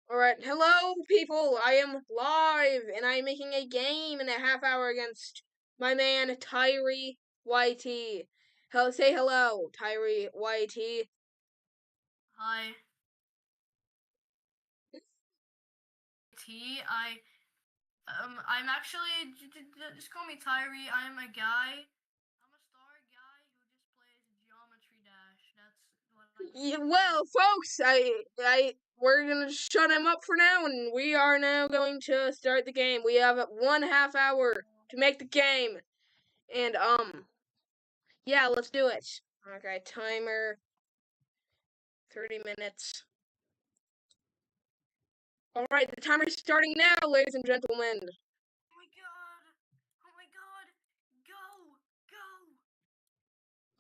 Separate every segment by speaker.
Speaker 1: Alright, hello people, I am live, and I am making a game in a half hour against my man, Tirey YT. Say hello, Tirey YT.
Speaker 2: Hi. I'm actually, just call me Tyree. I'm a guy. I'm a star guy who just plays Geometry Dash. That's what I
Speaker 1: Yeah,
Speaker 2: do.
Speaker 1: well, folks, we're gonna shut him up for now, and we are now going to start the game. We have 1.5 hour to make the game, and, yeah, let's do it. Okay, timer, 30 minutes. Alright, the timer's starting now, ladies and gentlemen.
Speaker 2: Oh my god! Oh my god!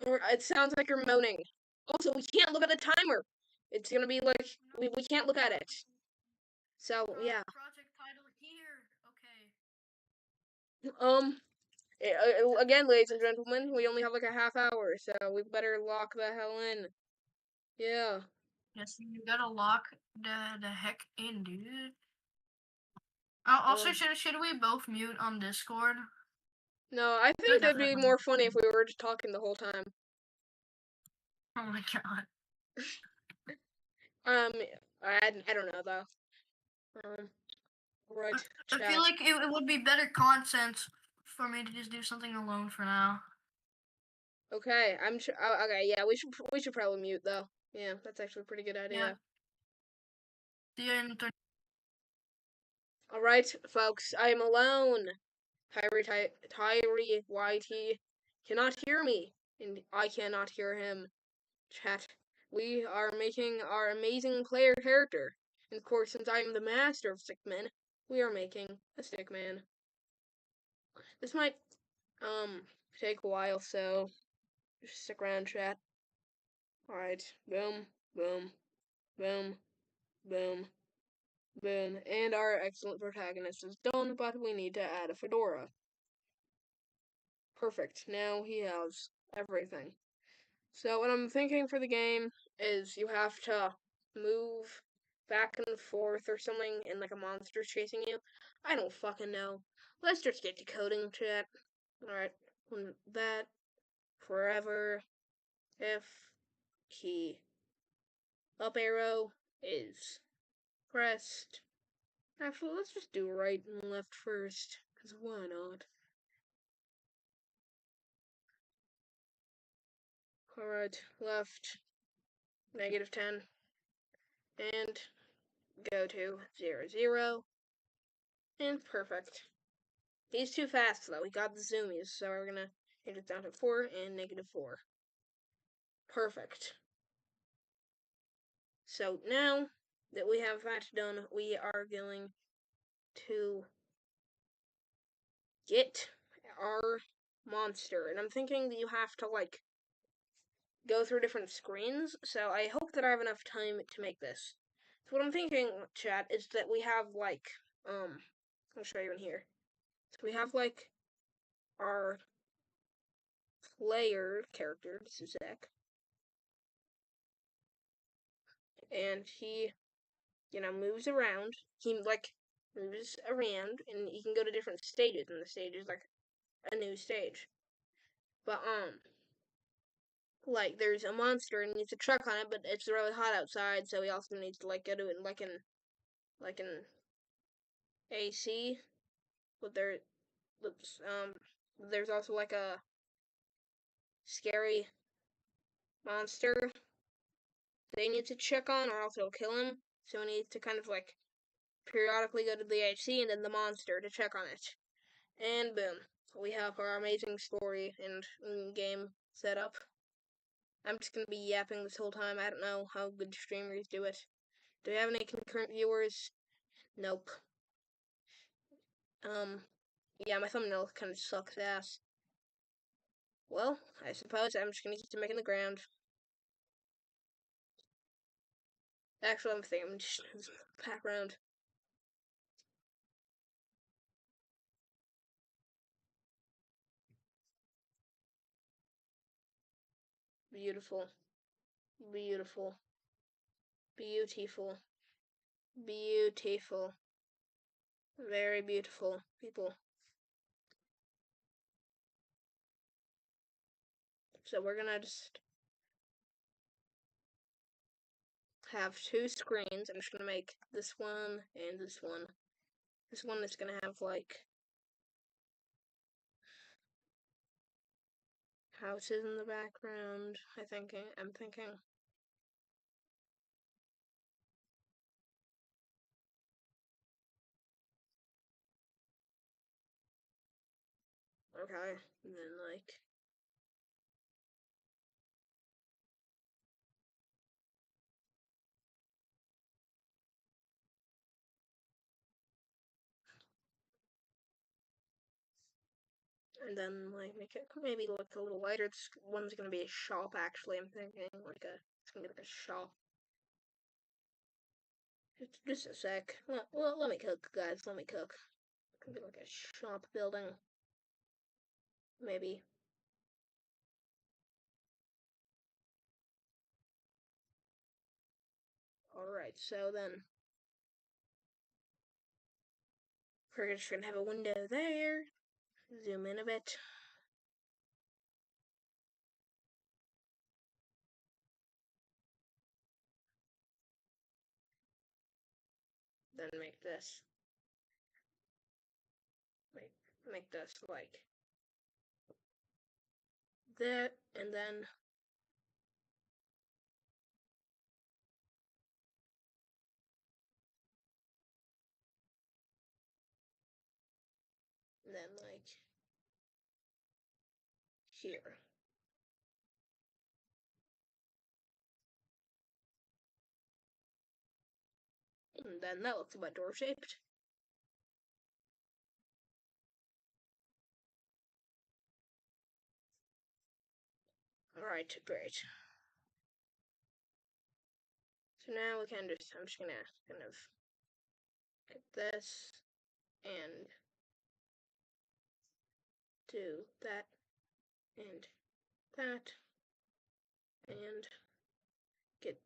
Speaker 2: Go!
Speaker 1: It sounds like you're moaning. Also, we can't look at the timer. It's gonna be like, we can't look at it. So, yeah.
Speaker 2: Project title here. Okay.
Speaker 1: Again, ladies and gentlemen, we only have like a half hour, so we better lock the hell in. Yeah.
Speaker 2: Yes, you gotta lock the heck in, dude. Also, should we both mute on Discord?
Speaker 1: No, I think it'd be more funny if we were just talking the whole time.
Speaker 2: Oh my god.
Speaker 1: I don't know though. Right.
Speaker 2: I feel like it would be better content for me to just do something alone for now.
Speaker 1: Okay, I'm sure. Okay, yeah, we should probably mute though. Yeah, that's actually a pretty good idea.
Speaker 2: Yeah. See you in 30.
Speaker 1: Alright, folks, I am alone. Tyree YT cannot hear me, and I cannot hear him. Chat. We are making our amazing player character. And of course, since I am the master of stickmen, we are making a stickman. This might, take a while, so just stick around, chat. Alright, boom, boom, boom, boom, boom. And our excellent protagonist is done, but we need to add a fedora. Perfect. Now he has everything. So what I'm thinking for the game is you have to move back and forth or something and like a monster's chasing you. I don't fucking know. Let's just get to coding, chat. Alright. That forever F key up arrow is pressed. Actually, let's just do right and left first, because why not? Alright, left, -10, and go to 0, 0, and perfect. He's too fast, though. He got the zoomies, so we're gonna change it down to 4 and -4. Perfect. So now that we have that done, we are going to get our monster. And I'm thinking that you have to, like, go through different screens, so I hope that I have enough time to make this. So what I'm thinking, chat, is that we have, like, I'll show you in here. So we have, like, our player character, Zach, and he, moves around. He, like, moves around, and he can go to different stages, and the stage is, like, a new stage. But, like, there's a monster, and he needs a truck on it, but it's really hot outside, so he also needs to, like, go to it, like, in AC, but there's also, like, a scary monster they need to check on, or else it'll kill him, so he needs to kind of, like, periodically go to the AC and then the monster to check on it. And boom, we have our amazing story and game set up. I'm just gonna be yapping this whole time. I don't know how good streamers do it. Do we have any concurrent viewers? Nope. Yeah, my thumbnail kind of sucks ass. Well, I suppose I'm just gonna keep making the ground. Actually, I'm thinking I'm just background. Beautiful. Beautiful. Beautiful. Beautiful. Very beautiful, people. So we're gonna just have two screens. I'm just gonna make this one and this one. This one is gonna have like houses in the background. I'm thinking. Okay, and then like and then like make it maybe look a little lighter. This one's gonna be a shop actually. I'm thinking like it's gonna be like a shop. Just a sec. Let me cook, guys. Let me cook. It's gonna be like a shop building. Maybe. Alright, so then we're just gonna have a window there. Zoom in a bit. Then make this. Make this like that, and then like here. And then that looks about door shaped. Alright, great. So now we can I'm just gonna kind of get this and do that and that and get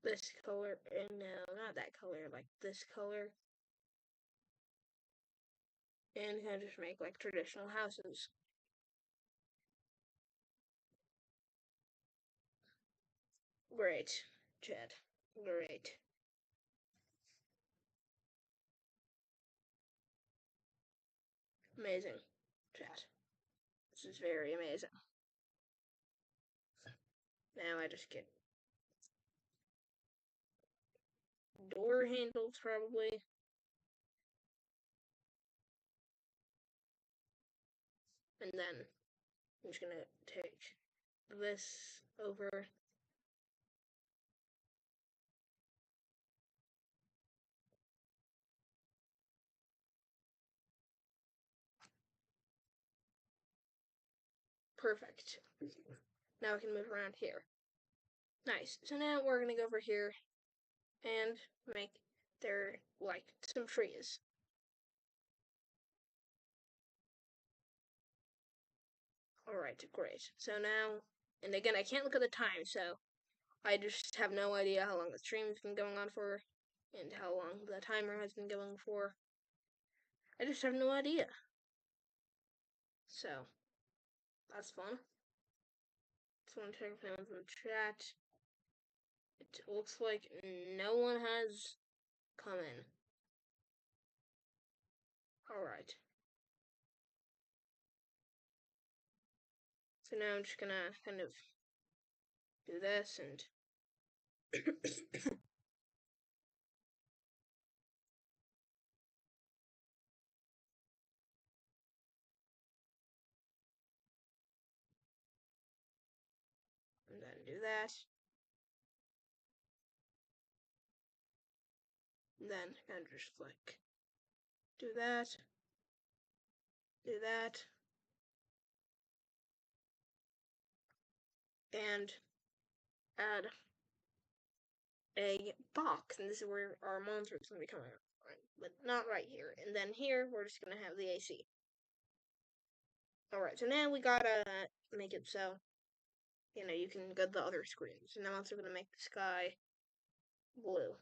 Speaker 1: this color, and no, not that color, like this color, and kind of just make like traditional houses. Great, Chad. Great. Amazing, Chad. This is very amazing. Now I just get door handles probably. And then I'm just gonna take this over. Perfect. Now I can move around here. Nice. So now we're gonna go over here and make there like some trees. Alright, great. So now, and again, I can't look at the time, so I just have no idea how long the stream's been going on for and how long the timer has been going for. I just have no idea. So, that's fun. Just want to check if anyone's in the chat. It looks like no one has come in. Alright. So now I'm just gonna kind of do this and and then do that. And then kind of just like do that. Do that. And add a box, and this is where our monster is going to be coming from, but not right here. And then here, we're just going to have the AC. Alright, so now we gotta make it so, you can go to the other screens. And I'm also going to make the sky blue.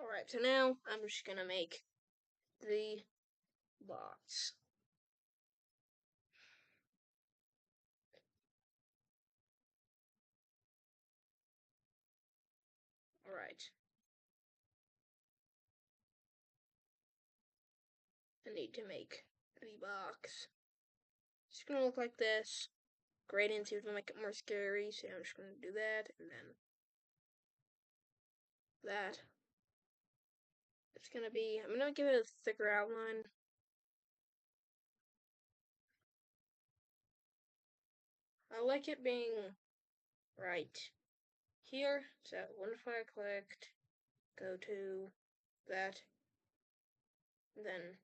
Speaker 1: Alright, so now I'm just gonna make the box. Alright. I need to make the box. It's gonna look like this. Gradients even make it more scary, so I'm just gonna do that, and then that. It's gonna be, I'm gonna give it a thicker outline. I like it being right here, so when if I clicked, go to that, then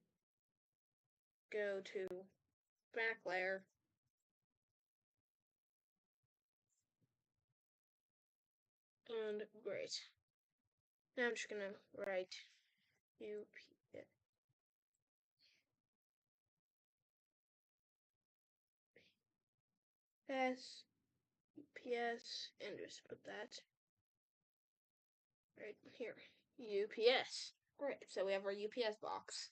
Speaker 1: go to back layer, and great. Now I'm just gonna write UPS. UPS, and just put that right here. UPS. Great, so we have our UPS box.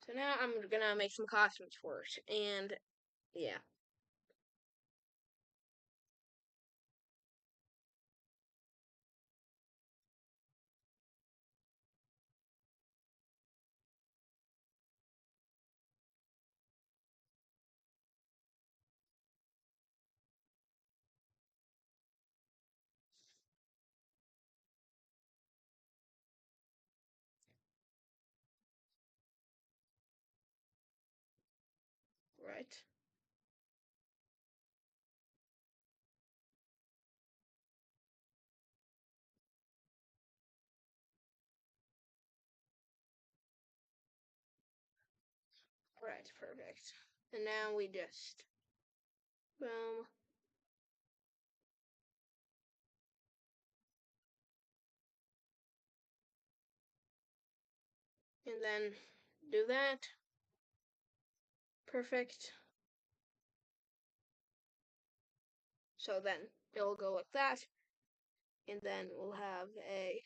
Speaker 1: So now I'm gonna make some costumes for it, and yeah. Right. Right, perfect. And now we just boom. And then do that. Perfect. So then it'll go like that. And then we'll have a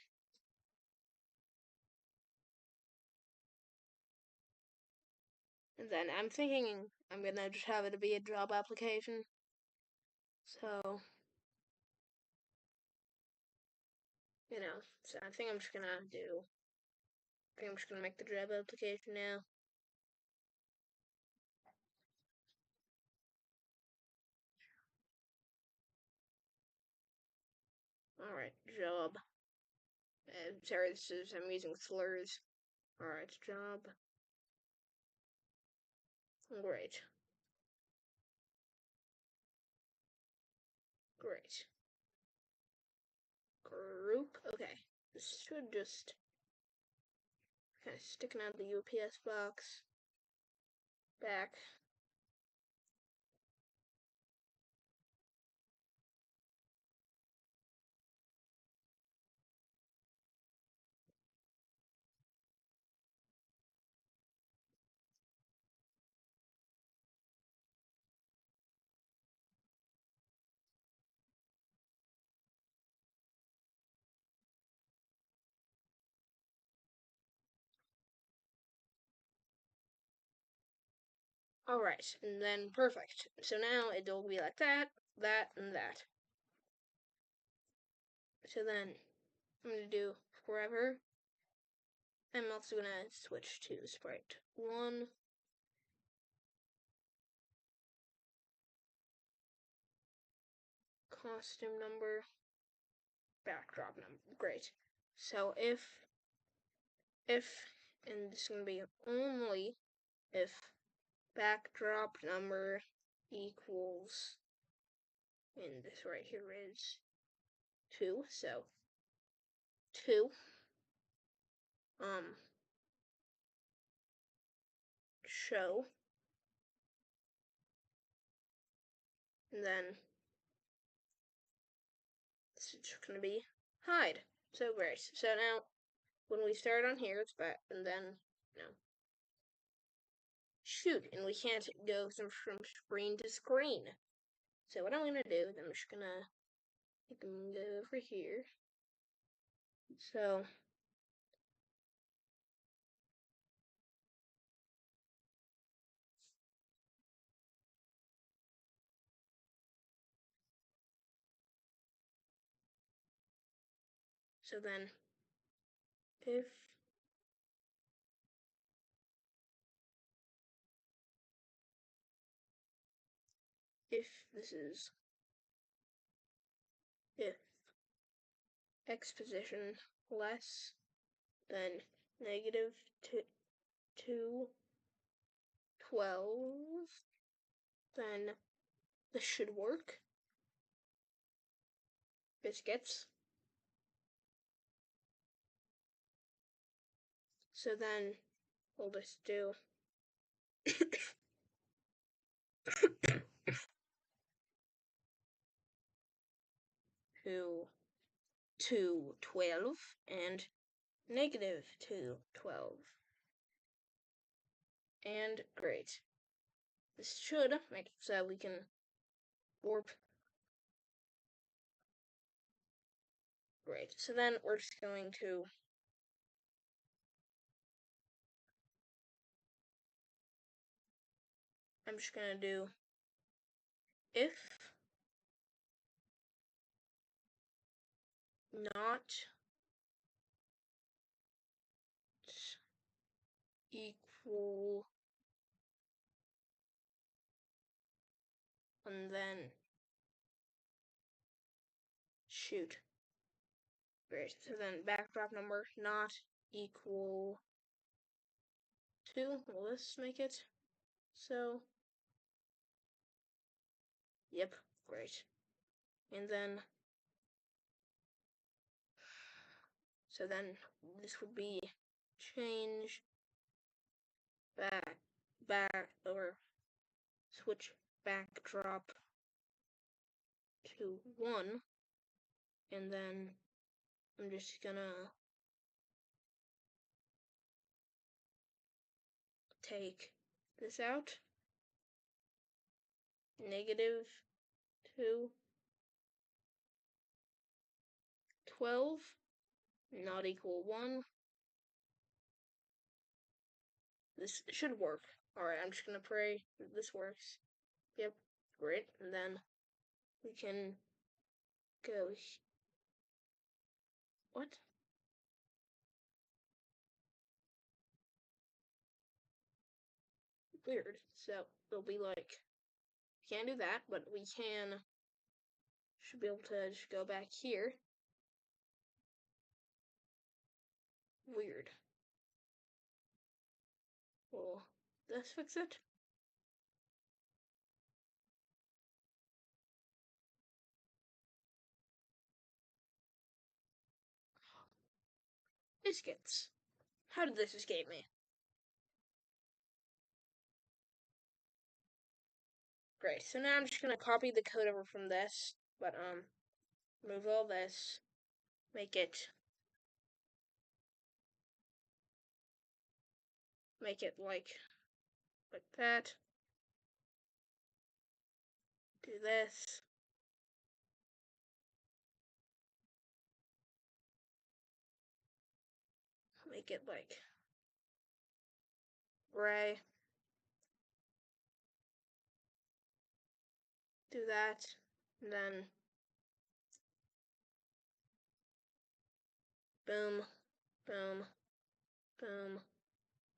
Speaker 1: and then I'm thinking I'm gonna just have it be a job application. So so I think I'm just gonna make the job application now. Alright, job. Sorry, I'm using slurs. Alright, job. Great. Great. Group. Okay. This should just kind of sticking out of the UPS box. Back. Alright, and then perfect. So now it'll be like that, that, and that. So then I'm gonna do forever. I'm also gonna switch to sprite 1. Costume number. Backdrop number. Great. So if, and this is gonna be only if backdrop number equals, and this right here is 2, so 2, show, and then it's just gonna be hide. So great. So now when we start on here, it's back, and then shoot, and we can't go from screen to screen. So what I'm gonna do is I'm just gonna go over here. So So then, if this is if x position less than negative 2, 12, then this should work. Biscuits. So then we'll just do 2, 12, and negative 2, 12. And great. This should make it so we can warp. Great. So then we're just going to I'm just going to do if not equal, and then shoot. Great. So then backdrop number not equal to, will this make it? So, yep, great. And then, so then this would be change back, or switch backdrop to 1, and then I'm just gonna take this out, negative 2, 12, not equal 1. This should work. Alright, I'm just gonna pray that this works. Yep, great. And then we can go. What? Weird. So it'll be like, can't do that, but we should be able to just go back here. Weird. Well, let's fix it. Biscuits. How did this escape me? Great. So now I'm just gonna copy the code over from this, but move all this, make it like that. Do this. Make it like gray. Do that. And then boom, boom, boom,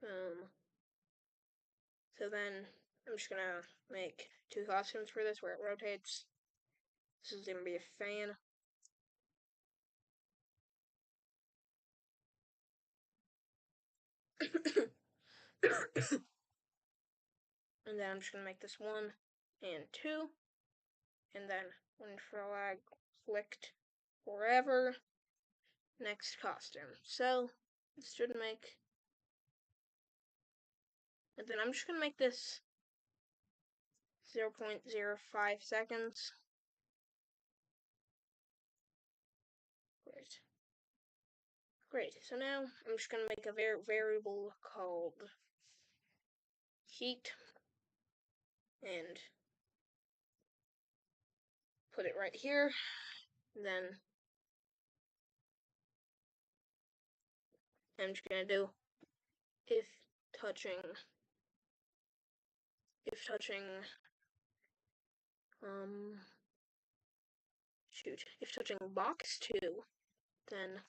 Speaker 1: boom. So then I'm just gonna make 2 costumes for this where it rotates. This is gonna be a fan. And then I'm just gonna make this 1 and 2. And then when flag clicked forever, next costume. So this should make, and then I'm just gonna make this 0.05 seconds. Great. So now I'm just gonna make a variable called heat and put it right here. Then I'm just gonna do if touching if touching box 2, then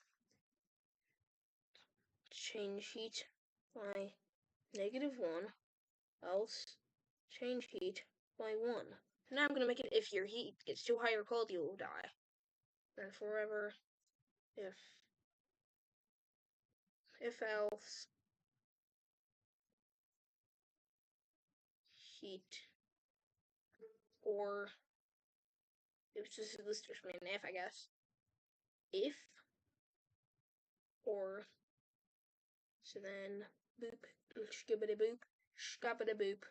Speaker 1: change heat by -1, else change heat by 1. So now I'm going to make it if your heat gets too high or cold, you will die. Then forever if else heat or this just mean if, I guess. If or so then boop skibbity boop scabbity boop.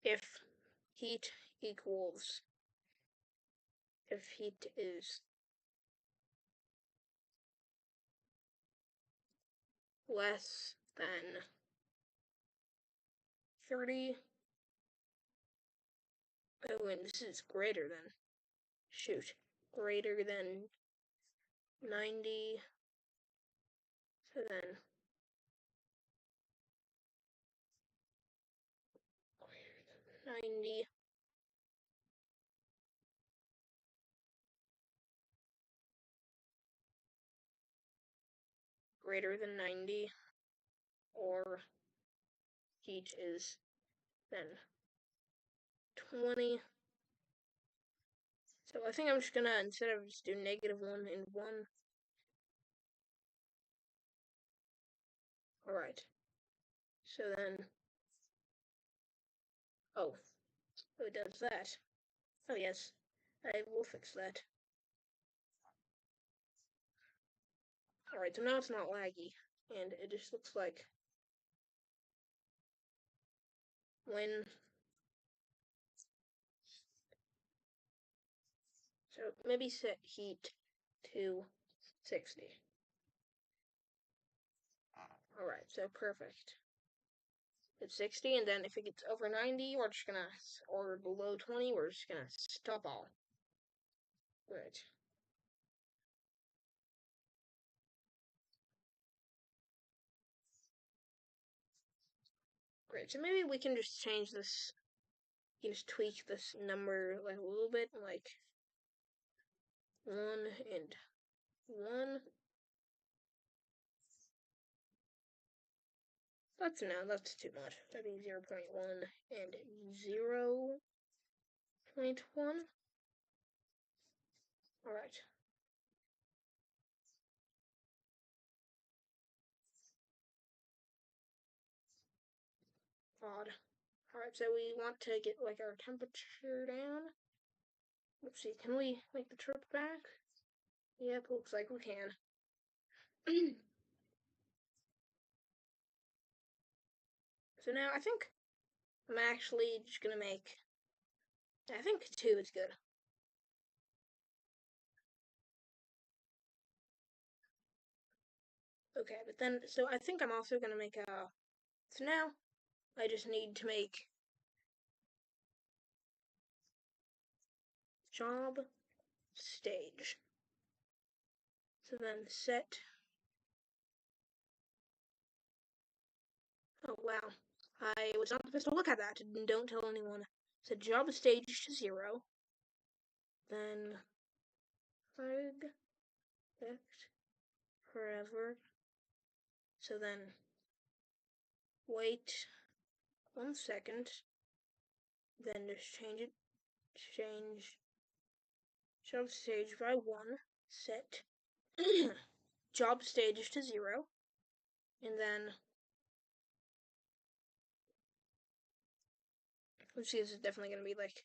Speaker 1: If heat equals if heat is less than 30. Oh, and this is greater than. Shoot. Greater than 90. So then. Greater than 90. Greater than 90. Or heat is then 20. So I think I'm just gonna, instead of just do -1 and 1. Alright. So then. Oh, it does that. Oh, yes. I will fix that. Alright, so now it's not laggy. And it just looks like when. So maybe set heat to 60. Alright, so perfect. It's 60, and then if it gets over 90, we're just gonna, or below 20, we're just gonna stop all. Great. Great, so maybe we can just change this, you can just tweak this number like a little bit, like 1 and 1. That's too much. That'd be 0.1 and 0.1. Alright. Odd. Alright, so we want to get like our temperature down. Let's see, can we make the trip back? Yep, looks like we can. So now I think I'm actually just gonna make, I think 2 is good. Okay, but then, so I think I'm also gonna make a, so now I just need to make job stage. So then set, oh wow, I was not supposed to look at that, don't tell anyone. Set job stage to 0. Then flag forever. So then wait 1 second. Then just change job stage by 1. Set job stage to 0. And then let's see, this is definitely gonna be like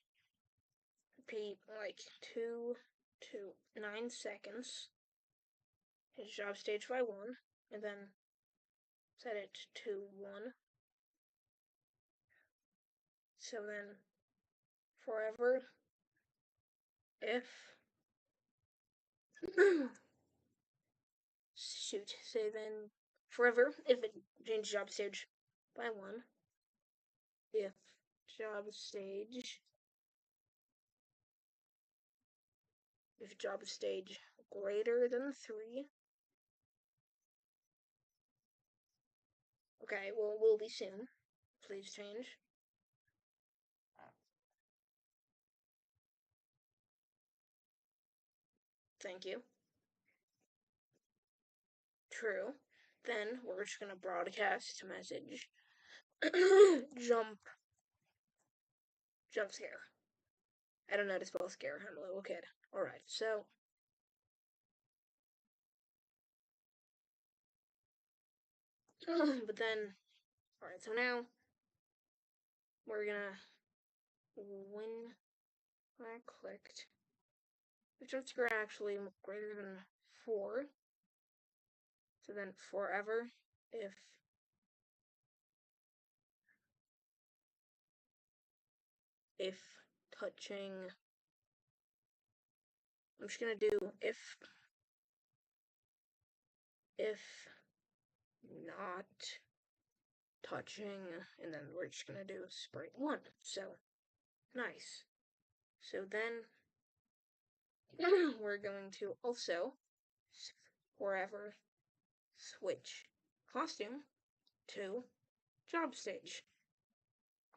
Speaker 1: 2 to 9 seconds. His job stage by 1, and then set it to 1. So then forever if shoot, so then forever if it changes job stage by 1. If job stage greater than 3. Okay, well, will be soon. Please change. Thank you. True. Then we're just gonna broadcast a message. Jump scare. I don't know how to spell scare. I'm a little kid. Alright, so but then alright, so now we're gonna when I clicked the jump scare actually greater than 4. So then forever if touching I'm just gonna do if not touching, and then we're just gonna do sprite 1. So nice. So then we're going to also forever switch costume to job stage.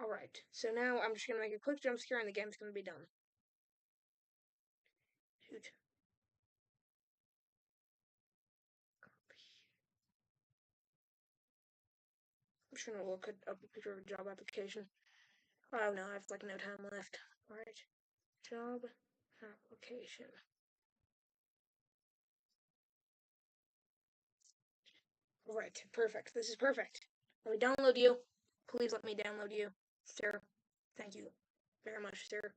Speaker 1: Alright, so now I'm just gonna make a quick jump scare and the game's gonna be done. Shoot. I'm just gonna look at a picture of a job application. Oh no, I have like no time left. Alright. Job application. Alright, perfect. This is perfect. Let me download you. Please let me download you, sir. Thank you very much, sir.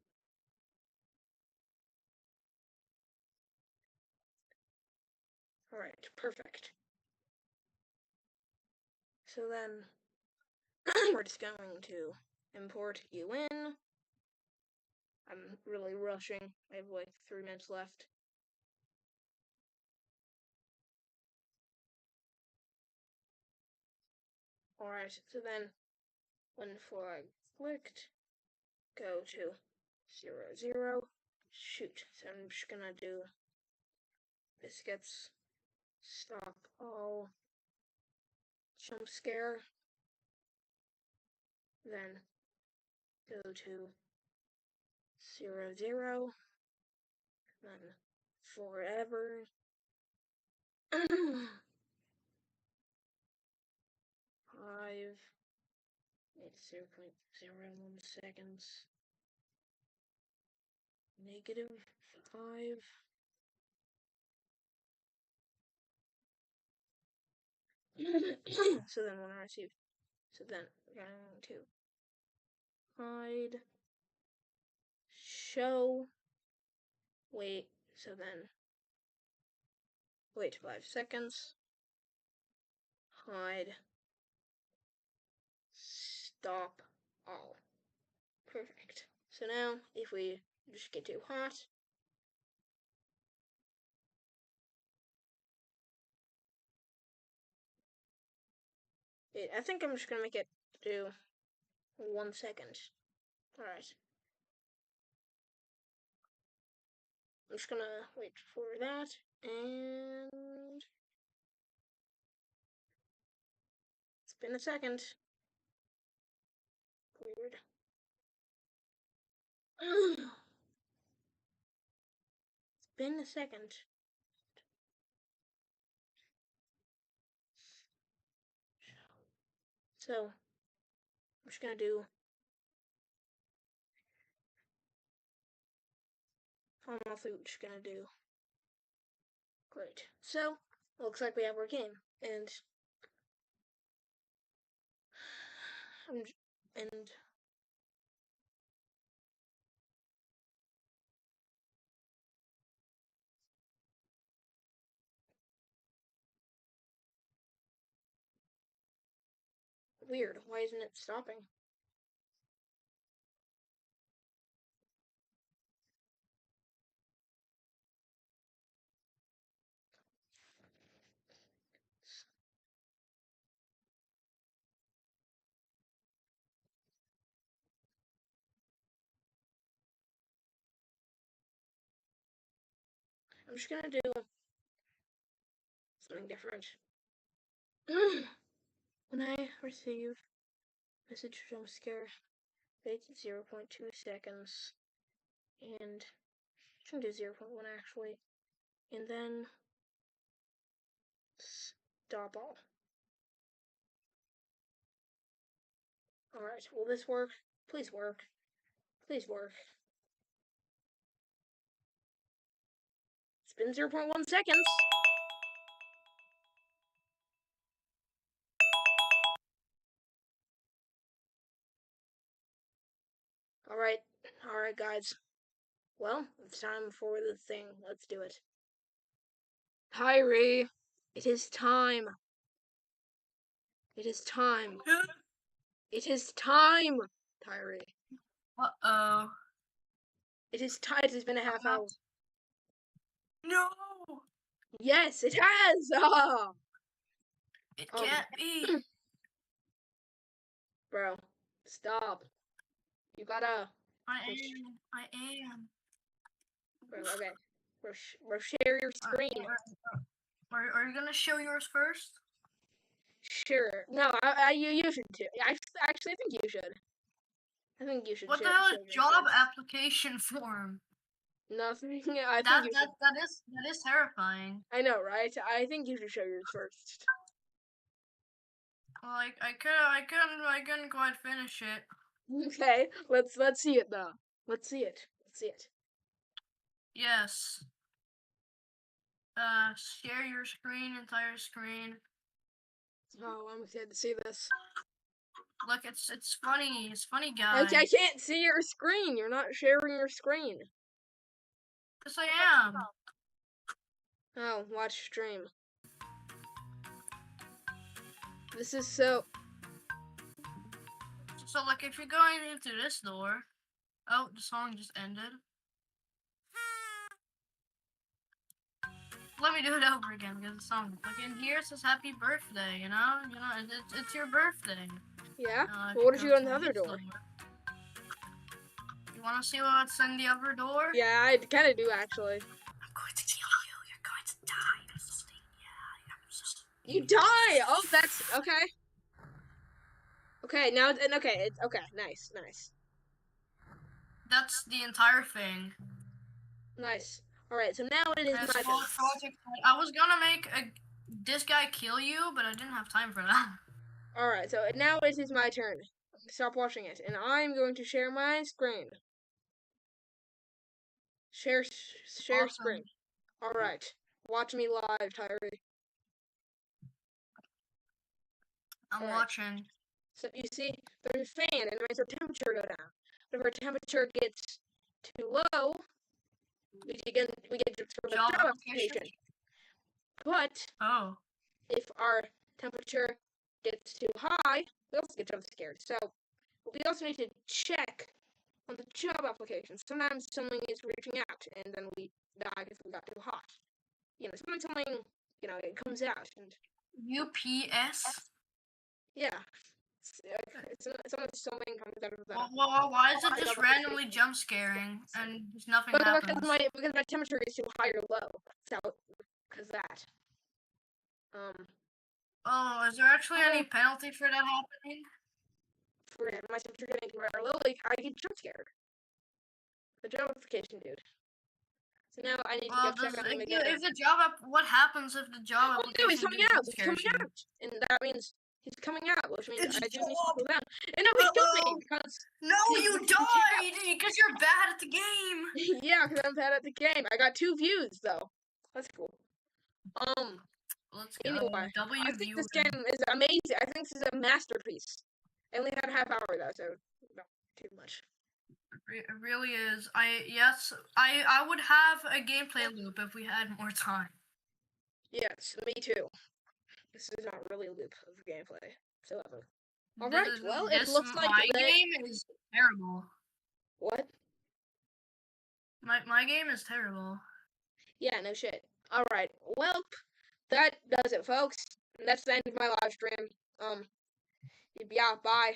Speaker 1: Alright, perfect. So then we're just going to import you in. I'm really rushing. I have like 3 minutes left. Alright, so then when flag clicked, go to 0, 0. Shoot, so I'm just gonna do biscuits, stop all, jump scare, then go to 0, 0, then forever, 5, 0.01 seconds, -5, so then when I receive, so then we're going to hide, show, wait, so then wait 5 seconds, hide, stop all. Perfect. So now if we just get too hot, I think I'm just gonna make it do 1 second. Alright. I'm just gonna wait for that, and it's been a second. Weird. It's been a second. So, I'm just gonna do I'm also just gonna do great. So, looks like we have our game, and weird. Why isn't it stopping? I'm just gonna do something different. When I receive message jump scare, wait 0.2 seconds, and I'm gonna do 0.1 actually, and then Stop all. Alright, will this work? Please work. Please work. It's been 0.1 seconds. Alright, guys. Well, it's time for the thing. Let's do it. Tirey, it is time. It is time. It is time, Tirey.
Speaker 2: Uh-oh.
Speaker 1: It is time. It has been a half hour.
Speaker 2: No!
Speaker 1: Yes, it has! Ah!
Speaker 2: It can't be.
Speaker 1: Bro, stop. You gotta...
Speaker 2: I am.
Speaker 1: Bro, okay. Bro, share your screen.
Speaker 2: Are you gonna show yours first?
Speaker 1: Sure. No, you should too. Actually, I think you should. I think you should.
Speaker 2: What the hell is job application form?
Speaker 1: Nothing. I think
Speaker 2: That
Speaker 1: you should.
Speaker 2: that is terrifying.
Speaker 1: I know, right? I think you should show yours first.
Speaker 2: Well, I couldn't quite finish it.
Speaker 1: Okay, let's see it though. Let's see it. Let's see it.
Speaker 2: Yes. Share your screen, entire screen.
Speaker 1: Oh, I'm excited to see this.
Speaker 2: Look, it's funny. It's funny, guy.
Speaker 1: I can't see your screen. You're not sharing your screen.
Speaker 2: Yes, I am.
Speaker 1: Oh, watch stream. This is so...
Speaker 2: So, like, if you're going into this door... Oh, the song just ended. Let me do it over again, because the song... Like, in here it says happy birthday, you know? It's your birthday.
Speaker 1: Yeah? Well, what if you go in the other door?
Speaker 2: You want to see what's in the other door?
Speaker 1: Yeah, I kind of do, actually.
Speaker 2: I'm going to kill you. You're going to die.
Speaker 1: You die! Oh, that's... Okay. Okay, now... Okay, it's... Okay, nice.
Speaker 2: That's the entire thing.
Speaker 1: Nice. Alright, so now it is my turn.
Speaker 2: I was gonna make this guy kill you, but I didn't have time for that.
Speaker 1: Alright, so now it is my turn. Stop watching it. And I'm going to share my screen. Share
Speaker 2: Awesome.
Speaker 1: screen. Alright. Watch me live, Tirey.
Speaker 2: I'm watching.
Speaker 1: So you see, there's a fan and it makes our temperature go down. But if our temperature gets too low, we get job application. But if our temperature gets too high, we also get jump scared. So we also need to check on the job application. Sometimes something is reaching out, and then we die because we got too hot. You know, something, you know, it comes out. And
Speaker 2: UPS?
Speaker 1: Yeah. Something comes out of that.
Speaker 2: Well, why is it just randomly jump scaring and nothing happens?
Speaker 1: Because my temperature is too high or low. So, because that.
Speaker 2: Oh, is there actually any penalty for that happening?
Speaker 1: For my temperature getting too high or low, like, I get jump scared. The job application, dude. So now I need to go check on him again.
Speaker 2: If the job what happens if the job application
Speaker 1: he's coming out. He's coming out. And that means he's coming out, which means I just need to slow down. And no, he killed me because... No,
Speaker 2: you died because you're bad at the game.
Speaker 1: Yeah, because I'm bad at the game. I got 2 views, though. That's cool.
Speaker 2: Let's go.
Speaker 1: Anyway, I think this game is amazing. I think this is a masterpiece. I only had a half hour, though, so not too much.
Speaker 2: It really is. I would have a gameplay loop if we had more time.
Speaker 1: Yes, me too. This is not really a loop of gameplay. So, alright, well, it looks like
Speaker 2: my game is terrible.
Speaker 1: What?
Speaker 2: My game is terrible.
Speaker 1: Yeah, no shit. Alright, well, that does it, folks. That's the end of my live stream. Yeah, bye.